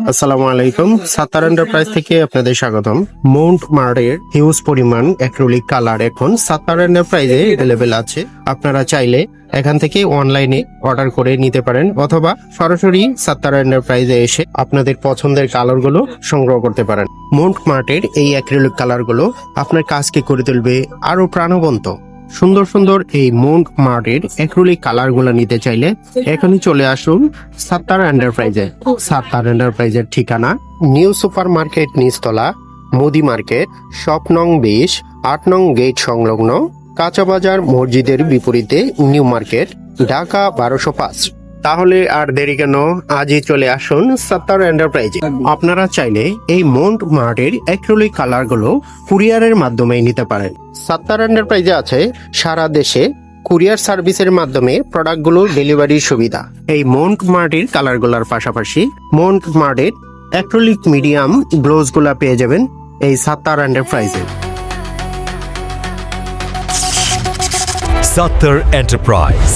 আসসালামু আলাইকুম। সাত্তার এন্টারপ্রাইজ থেকে আপনাদের স্বাগতম। মাউন্ট মার্টের হিউজ পরিমাণ অ্যাক্রিলিক কালার এখন সাত্তার এন্টারপ্রাইজে অ্যাভেলেবেল আছে। আপনারা চাইলে এখান থেকে অনলাইনে অর্ডার করে নিতে পারেন অথবা সরাসরি সাত্তার এন্টারপ্রাইজে এসে আপনাদের পছন্দের কালারগুলো সংগ্রহ করতে পারেন। মাউন্ট মার্টের এই অ্যাক্রিলিক কালারগুলো আপনার কাজকে করে তুলবে আরো প্রাণবন্ত। সুন্দর সুন্দর এই মাউন্ট মার্টের অ্যাক্রিলিক কালারগুলো নিতে চাইলে এখনই চলে আসুন সাত্তার এন্টারপ্রাইজে। সাত্তার এন্টারপ্রাইজের ঠিকানা নিউ সুপার মার্কেট নিচতলা, মুদি মার্কেট, শপ নং 20, 8 নং গেট সংলগ্ন, কাঁচা বাজার মসজিদের বিপরীতে, নিউ মার্কেট, ঢাকা 1205। তাহলে আর দেরি কেন, আজই চলে আসুন সাত্তার এন্টারপ্রাইজে। আপনারা চাইলে এই মাউন্ট মার্টের অ্যাক্রিলিক কালারগুলো কুরিয়ারের মাধ্যমে নিতে পারেন। সাত্তার এন্টারপ্রাইজে আছে সারা দেশে কুরিয়ার সার্ভিসের মাধ্যমে প্রোডাক্টগুলোর ডেলিভারির সুবিধা। এই মাউন্ট মার্টের কালারগুলোর পাশাপাশি মাউন্ট মার্টের অ্যাক্রিলিক মিডিয়াম গ্লোজগুলা পেয়ে যাবেন এই সাত্তার এন্টারপ্রাইজে। Sattar Enterprise